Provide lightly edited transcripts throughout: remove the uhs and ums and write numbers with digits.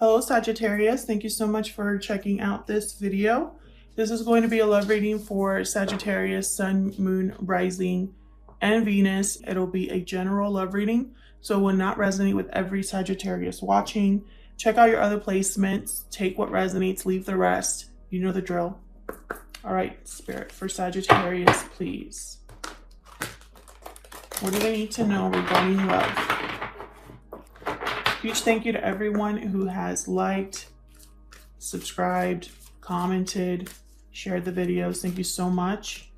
Hello Sagittarius, thank you so much for checking out this video. This is going to be a love reading for Sagittarius, Sun, Moon, Rising, and Venus. It'll be a general love reading, so it will not resonate with every Sagittarius watching. Check out your other placements, take what resonates, leave the rest. You know the drill. All right, Spirit, for Sagittarius, please. What do they need to know regarding love? Huge thank you to everyone who has liked, subscribed, commented, shared the videos. Thank you so much.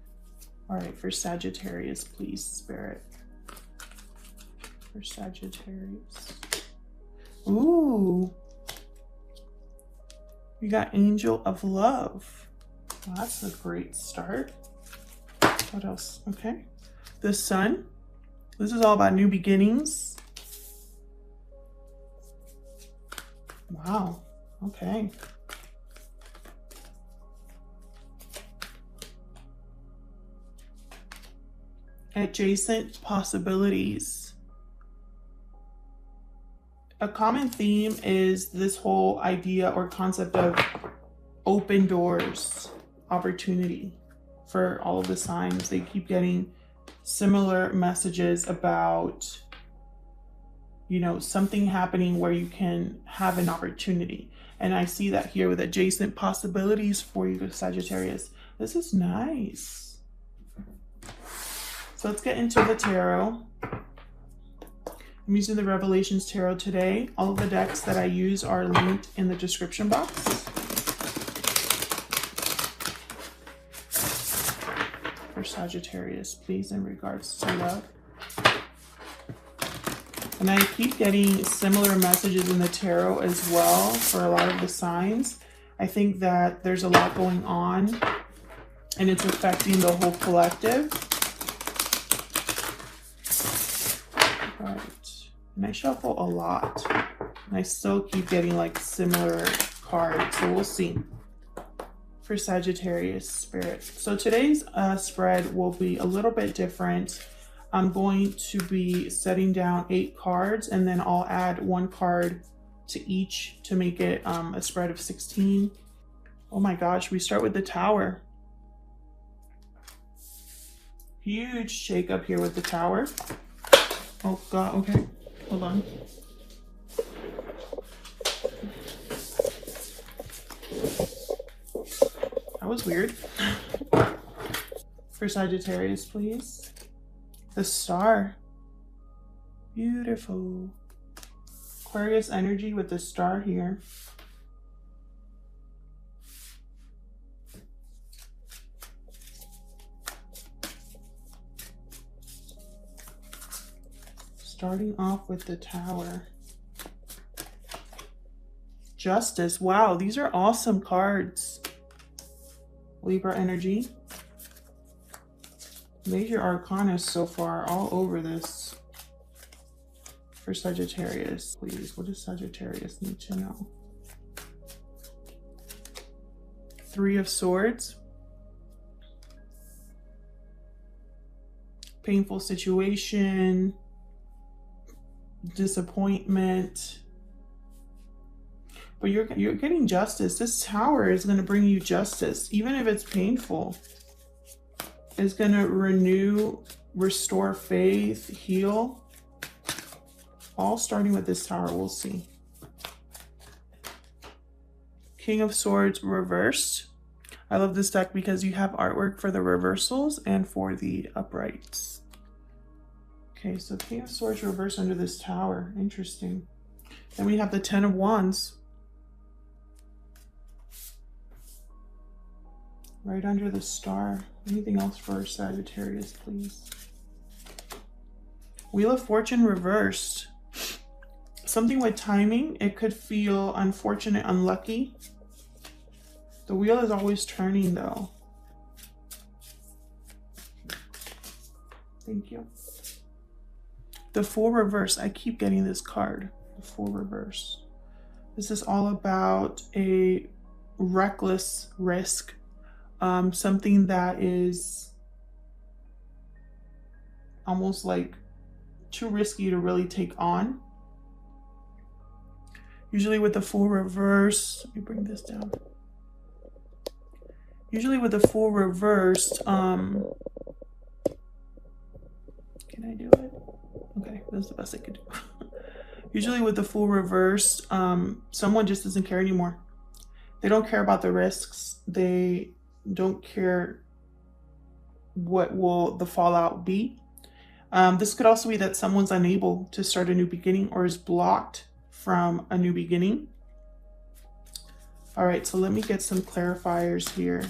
All right, for Sagittarius, please, Spirit. For Sagittarius. Ooh. We got Angel of Love. Well, that's a great start. What else? Okay. The Sun. This is all about new beginnings. Wow. Okay. Adjacent possibilities. A common theme is this whole idea or concept of open doors, opportunity for all of the signs. They keep getting similar messages about, you know, something happening where you can have an opportunity. And I see that here with adjacent possibilities for you, Sagittarius. This is nice. So let's get into the tarot. I'm using the Revelations Tarot today. All of the decks that I use are linked in the description box. For Sagittarius, please, in regards to love. And I keep getting similar messages in the tarot as well for a lot of the signs. I think that there's a lot going on and it's affecting the whole collective. Right. And I shuffle a lot. And I still keep getting like similar cards. So we'll see. For Sagittarius, Spirit. So today's spread will be a little bit different. I'm going to be setting down 8 cards, and then I'll add 1 card to each to make it a spread of 16. Oh my gosh, we start with the Tower. Huge shakeup here with the Tower. Oh God, okay, hold on. That was weird. For Sagittarius, please. The Star. Beautiful. Aquarius energy with the Star here. Starting off with the Tower. Justice. Wow, these are awesome cards. Libra energy. Major arcana so far, all over this. For Sagittarius, please. What does Sagittarius need to know? 3 of Swords. Painful situation. Disappointment. But you're getting justice. This Tower is going to bring you justice, even if it's painful. Is going to renew, restore faith, heal. All starting with this Tower, we'll see. King of Swords reversed. I love this deck because you have artwork for the reversals and for the uprights. Okay, so King of Swords reversed under this Tower. Interesting. Then we have the 10 of Wands. Right under the Star. Anything else for Sagittarius, please? Wheel of Fortune reversed. Something with timing. It could feel unfortunate, unlucky. The wheel is always turning, though. Thank you. The Fool reverse. I keep getting this card. The Fool reverse. This is all about a reckless risk. Something that is almost like too risky to really take on. Usually with the Fool reversed, let me bring this down. Usually with the Fool reversed, can I do it? Okay, that's the best I could do. Usually with the Fool reversed, someone just doesn't care anymore. They don't care about the risks. They don't care what will the fallout be. This could also be that someone's unable to start a new beginning or is blocked from a new beginning. All right, so let me get some clarifiers here.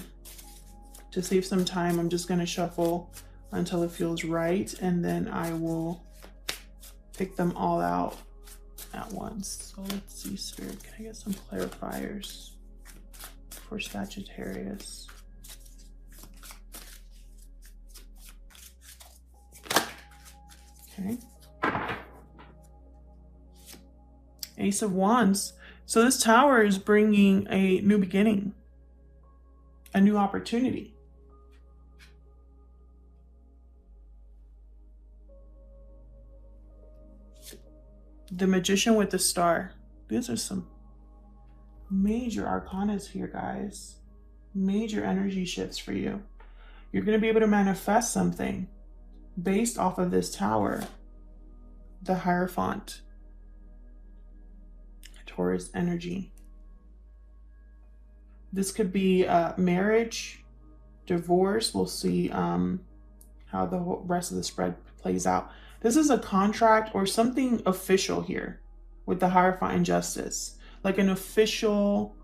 To save some time, I'm just going to shuffle until it feels right, and then I will pick them all out at once. So let's see, Spirit, can I get some clarifiers for Sagittarius? Okay. Ace of Wands. So this Tower is bringing a new beginning, a new opportunity. The Magician with the Star. These are some major arcanas here, guys. Major energy shifts for you. You're going to be able to manifest something based off of this Tower. The Hierophant. Taurus energy. This could be marriage, divorce. We'll see how the rest of the spread plays out. This is a contract or something official here with the Hierophant and Justice. Like an official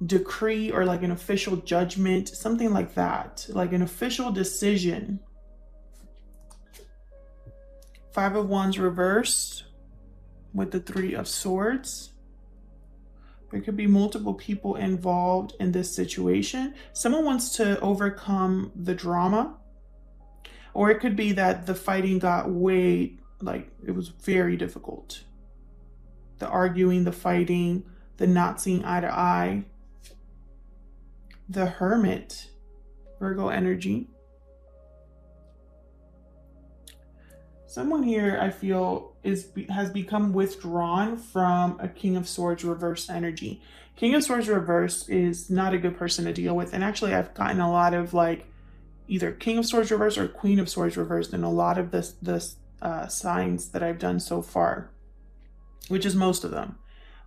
decree or like an official judgment, something like that. Like an official decision. Five of Wands reversed with the Three of Swords. There could be multiple people involved in this situation. Someone wants to overcome the drama. Or it could be that the fighting got way, like, it was very difficult. The arguing, the fighting, the not seeing eye to eye. The Hermit, Virgo energy. Someone here, I feel, has become withdrawn from a King of Swords reverse energy. King of Swords reverse is not a good person to deal with. And actually, I've gotten a lot of, like, either King of Swords reverse or Queen of Swords reversed in a lot of this signs that I've done so far, which is most of them.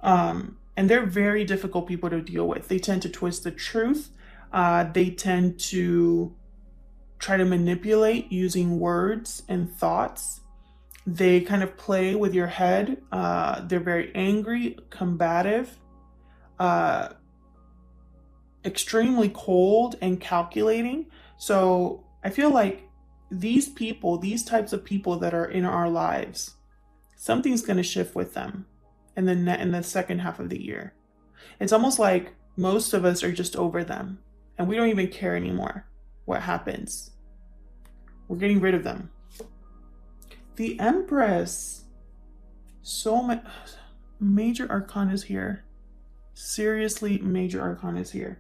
And they're very difficult people to deal with. They tend to twist the truth. They tend to try to manipulate using words and thoughts. They kind of play with your head. They're very angry, combative, extremely cold and calculating. So I feel like these people, these types of people that are in our lives, something's going to shift with them in the second half of the year. It's almost like most of us are just over them and we don't even care anymore what happens. We're getting rid of them. The Empress. So major arcanas here. Seriously, major arcanas here.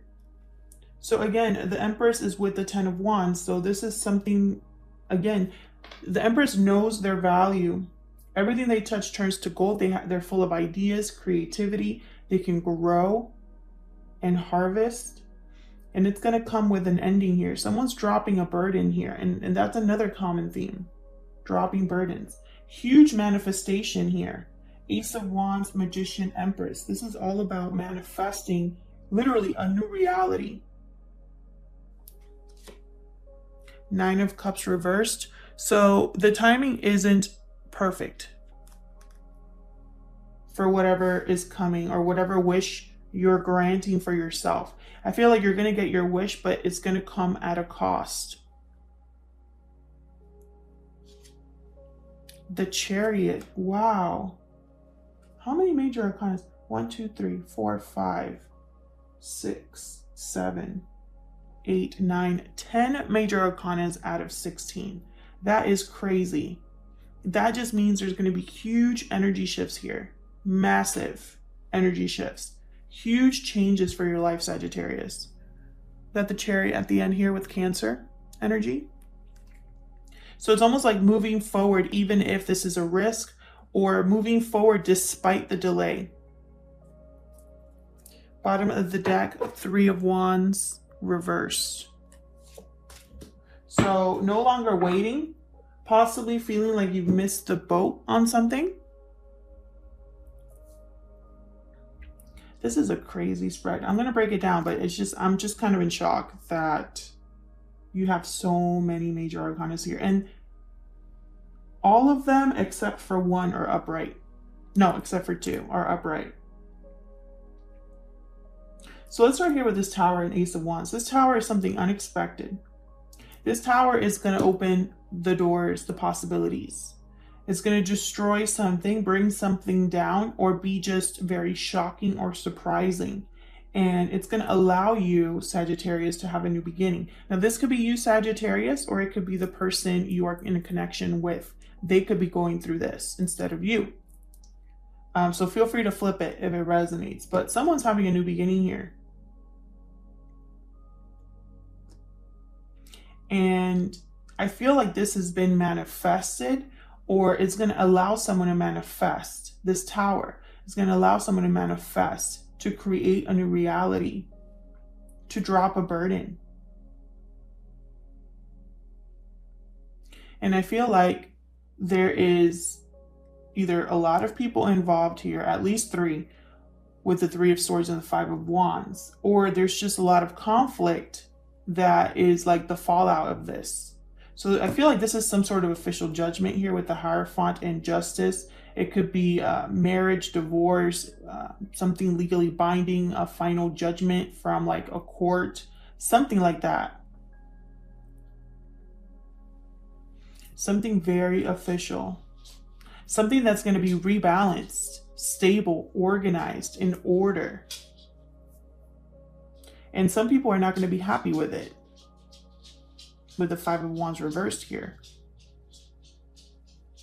So again, the Empress is with the Ten of Wands. So this is something, again, the Empress knows their value. Everything they touch turns to gold. They're full of ideas, creativity. They can grow and harvest. And it's going to come with an ending here. Someone's dropping a burden here. And that's another common theme. Dropping burdens. Huge manifestation here. Ace of Wands, Magician, Empress. This is all about manifesting literally a new reality. Nine of Cups reversed. So the timing isn't perfect for whatever is coming or whatever wish you're granting for yourself. I feel like you're going to get your wish, but it's going to come at a cost. The Chariot. Wow. How many major arcanas? 1, 2, 3, 4, 5, 6, 7, 8, 9, 10 major arcanas out of 16. That is crazy. That just means there's going to be huge energy shifts here. Massive energy shifts. Huge changes for your life, Sagittarius. Got the Chariot at the end here with Cancer energy. So it's almost like moving forward, even if this is a risk, or moving forward despite the delay. Bottom of the deck, Three of Wands, reversed. So no longer waiting, possibly feeling like you've missed the boat on something. This is a crazy spread. I'm going to break it down, but it's just, I'm just kind of in shock that you have so many major arcanas here. And all of them except for one are upright. No, except for two are upright. So let's start here with this Tower and Ace of Wands. This Tower is something unexpected. This Tower is going to open the doors, the possibilities. It's going to destroy something, bring something down, or be just very shocking or surprising. And it's going to allow you, Sagittarius, to have a new beginning. Now, this could be you, Sagittarius, or it could be the person you are in a connection with. They could be going through this instead of you. So feel free to flip it if it resonates. But someone's having a new beginning here. And I feel like this has been manifested, or it's going to allow someone to manifest. This Tower is going to allow someone to manifest, to create a new reality, to drop a burden. And I feel like there is either a lot of people involved here, at least three, with the Three of Swords and the Five of Wands, or there's just a lot of conflict that is like the fallout of this. So I feel like this is some sort of official judgment here with the Hierophant and Justice. It could be marriage, divorce, something legally binding, a final judgment from like a court, something like that. Something very official. Something that's going to be rebalanced, stable, organized, in order. And some people are not going to be happy with it. With the Five of Wands reversed here.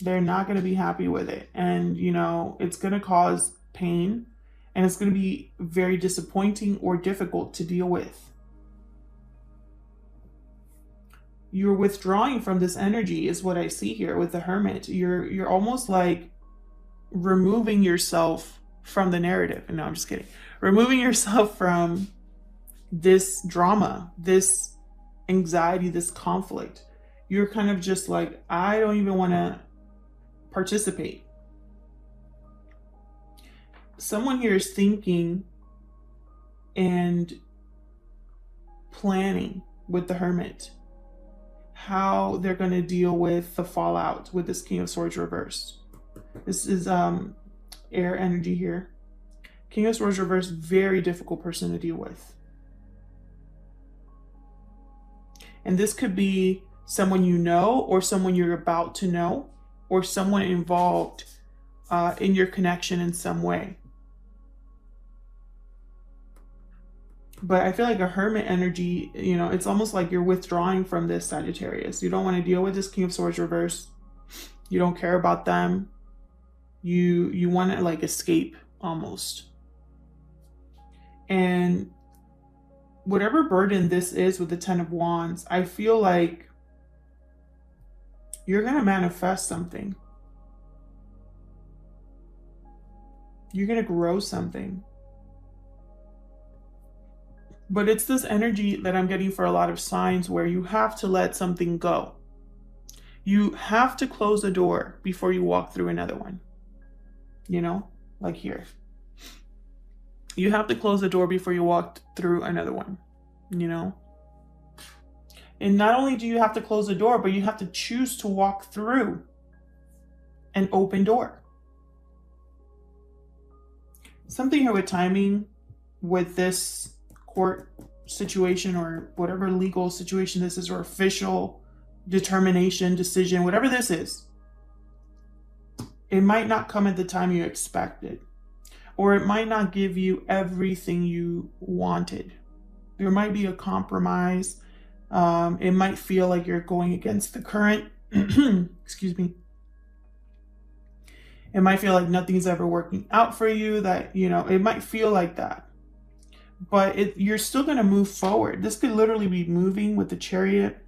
They're not going to be happy with it. And, you know, it's going to cause pain. And it's going to be very disappointing or difficult to deal with. You're withdrawing from this energy is what I see here with the Hermit. You're almost like removing yourself from the narrative. No, I'm just kidding. Removing yourself from this drama, this anxiety, this conflict. You're kind of just like, I don't even want to participate. Someone here is thinking and planning with the Hermit how they're going to deal with the fallout with this King of Swords reversed. This is air energy here. King of Swords reversed, very difficult person to deal with. And this could be someone you know, or someone you're about to know, or someone involved in your connection in some way. But I feel like a Hermit energy, you know, it's almost like you're withdrawing from this, Sagittarius. You don't want to deal with this King of Swords reverse. You don't care about them. You want to like escape almost. And whatever burden this is with the Ten of Wands, I feel like you're going to manifest something. You're going to grow something. But it's this energy that I'm getting for a lot of signs where you have to let something go. You have to close a door before you walk through another one. You know, like here. You have to close the door before you walk through another one, you know? And not only do you have to close the door, but you have to choose to walk through an open door. Something here with timing with this court situation or whatever legal situation this is, or official determination, decision, whatever this is. It might not come at the time you expected. Or it might not give you everything you wanted. There might be a compromise. It might feel like you're going against the current. Excuse me. It might feel like nothing's ever working out for you. That, you know, it might feel like that. But you're still going to move forward. This could literally be moving with the Chariot.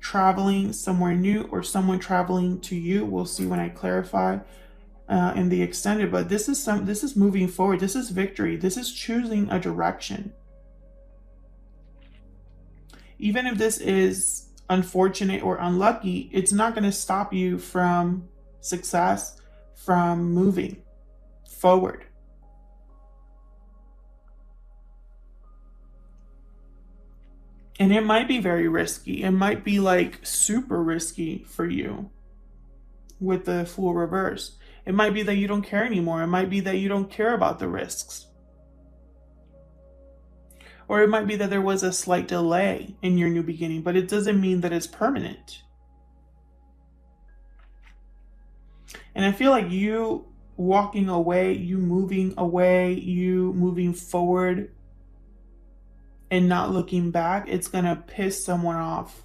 Traveling somewhere new, or someone traveling to you. We'll see when I clarify. in the extended, but this is moving forward. This is victory. This is choosing a direction. Even if this is unfortunate or unlucky, it's not going to stop you from success, from moving forward. And it might be very risky. It might be like super risky for you with the Fool reverse. It might be that you don't care anymore. It might be that you don't care about the risks. Or it might be that there was a slight delay in your new beginning, but it doesn't mean that it's permanent. And I feel like you walking away, you moving away, you moving forward and not looking back, it's going to piss someone off.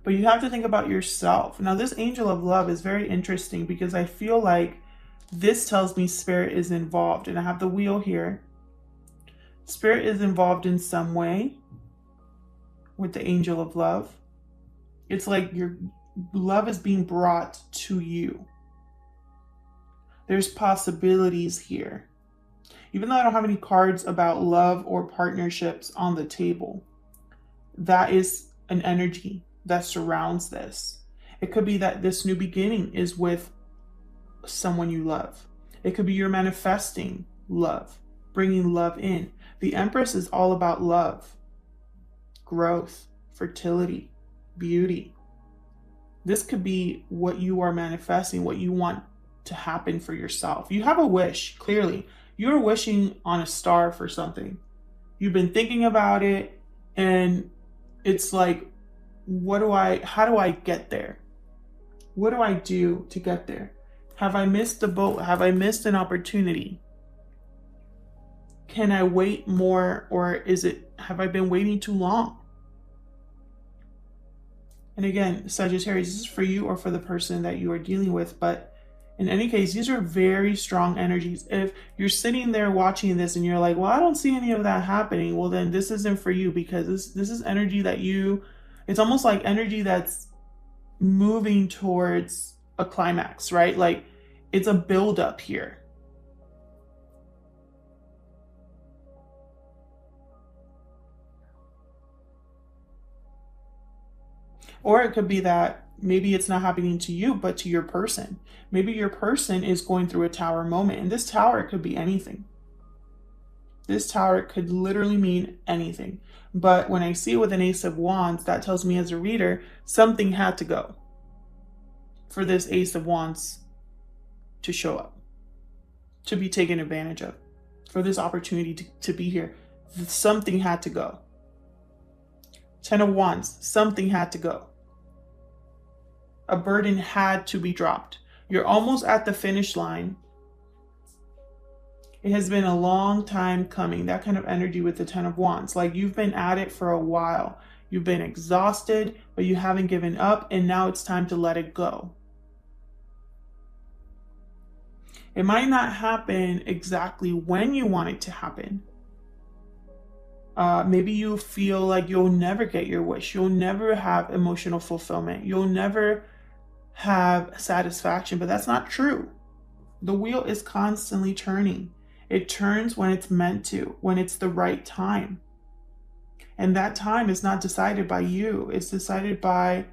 But you have to think about yourself. Now, this angel of love is very interesting because I feel like this tells me Spirit is involved. And I have the wheel here. Spirit is involved in some way with the angel of love. It's like your love is being brought to you. There's possibilities here. Even though I don't have any cards about love or partnerships on the table, that is an energy that surrounds this. It could be that this new beginning is with someone you love. It could be you're manifesting love, bringing love in. The Empress is all about love, growth, fertility, beauty. This could be what you are manifesting, what you want to happen for yourself. You have a wish, clearly. You're wishing on a star for something. You've been thinking about it, and it's like, how do I get there? What do I do to get there? Have I missed the boat? Have I missed an opportunity? Can I wait more, or have I been waiting too long? And again, Sagittarius, this is for you or for the person that you are dealing with, but in any case, these are very strong energies. If you're sitting there watching this and you're like, well, I don't see any of that happening, well, then this isn't for you, because this is energy that it's almost like energy that's moving towards a climax, right? Like it's a buildup here. Or it could be that maybe it's not happening to you, but to your person. Maybe your person is going through a tower moment, and this tower could be anything. This tower could literally mean anything. But when I see it with an Ace of Wands, that tells me as a reader, something had to go for this Ace of Wands to show up, to be taken advantage of, for this opportunity to be here. Something had to go. 10 of Wands, something had to go. A burden had to be dropped. You're almost at the finish line. It has been a long time coming. That kind of energy with the 10 of Wands. Like you've been at it for a while. You've been exhausted, but you haven't given up, and now it's time to let it go. It might not happen exactly when you want it to happen. Maybe you feel like you'll never get your wish. You'll never have emotional fulfillment. You'll never have satisfaction, but that's not true. The wheel is constantly turning. It turns when it's meant to, when it's the right time. And that time is not decided by you. It's decided by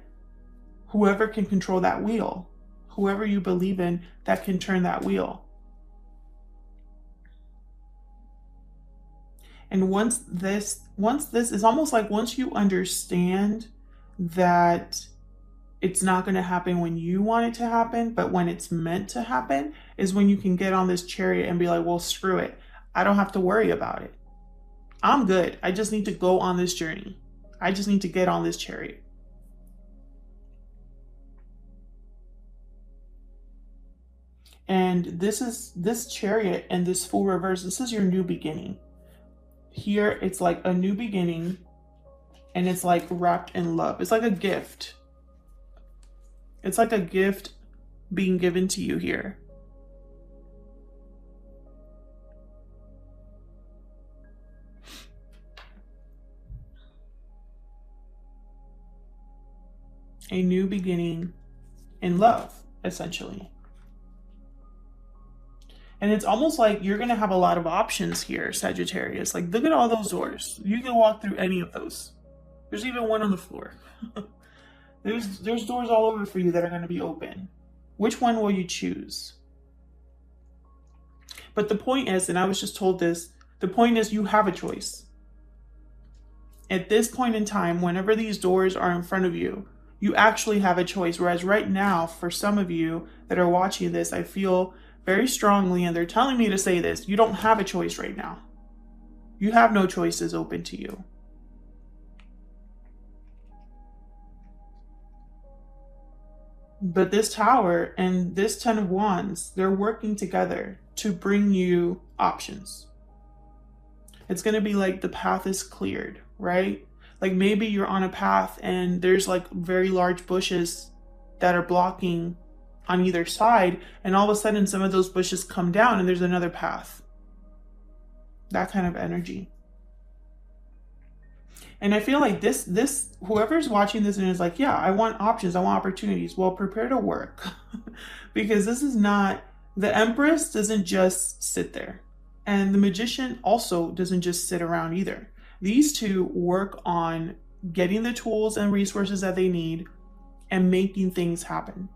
whoever can control that wheel, whoever you believe in that can turn that wheel. And once this is almost like once you understand that it's not going to happen when you want it to happen, but when it's meant to happen is when you can get on this chariot and be like, well, screw it. I don't have to worry about it. I'm good. I just need to go on this journey. I just need to get on this chariot. And this chariot and this Fool reverse, this is your new beginning. Here, it's like a new beginning, and it's like wrapped in love. It's like a gift. It's like a gift being given to you here. A new beginning in love, essentially. And it's almost like you're going to have a lot of options here, Sagittarius. Like, look at all those doors. You can walk through any of those. There's even one on the floor. There's doors all over for you that are going to be open. Which one will you choose? But the point is, and I was just told this, the point is you have a choice. At this point in time, whenever these doors are in front of you, you actually have a choice. Whereas right now, for some of you that are watching this, I feel very strongly, and they're telling me to say this, you don't have a choice right now. You have no choices open to you. But this Tower and this Ten of Wands, they're working together to bring you options. It's going to be like the path is cleared, right? Like maybe you're on a path and there's like very large bushes that are blocking on either side, and all of a sudden some of those bushes come down and there's another path. That kind of energy. And I feel like this whoever's watching this and is like, yeah, I want options, I want opportunities. Well, prepare to work. Because this is not, the Empress doesn't just sit there. And the Magician also doesn't just sit around either. These two work on getting the tools and resources that they need and making things happen.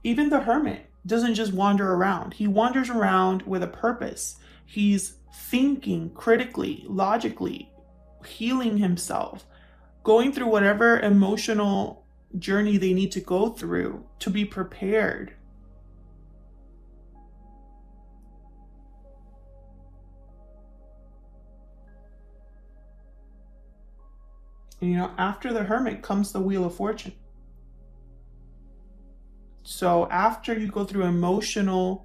Even the Hermit doesn't just wander around. He wanders around with a purpose. He's thinking critically, logically, healing himself, going through whatever emotional journey they need to go through to be prepared. And, you know, after the Hermit comes the Wheel of Fortune. So after you go through an emotional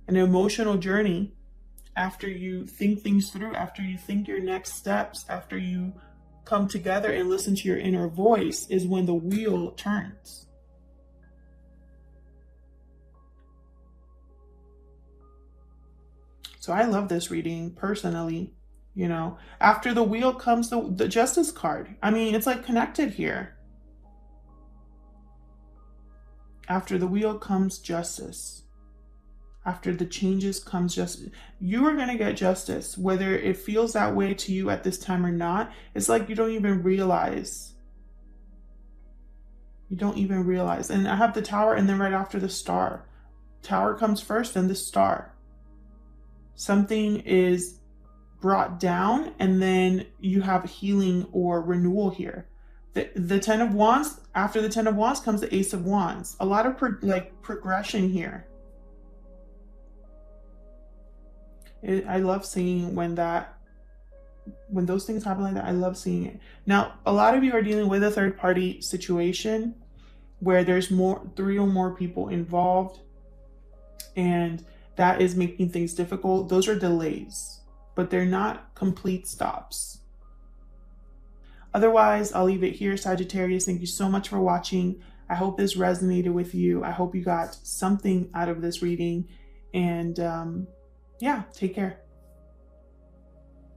journey, after you think things through, after you think your next steps, after you come together and listen to your inner voice, is when the wheel turns. So I love this reading personally. You know, after the wheel comes the Justice card. I mean, it's like connected here. After the wheel comes justice. After the changes comes justice. You are going to get justice, whether it feels that way to you at this time or not. It's like you don't even realize. You don't even realize. And I have the Tower, and then right after the Star. Tower comes first, then the Star. Something is brought down, and then you have healing or renewal here. The Ten of Wands, after the Ten of Wands comes the Ace of Wands. A lot of progression here. I love seeing when those things happen like that. I love seeing it. Now, a lot of you are dealing with a third party situation where there's 3 or more people involved, and that is making things difficult. Those are delays, but they're not complete stops. Otherwise, I'll leave it here, Sagittarius. Thank you so much for watching. I hope this resonated with you. I hope you got something out of this reading. And yeah, take care.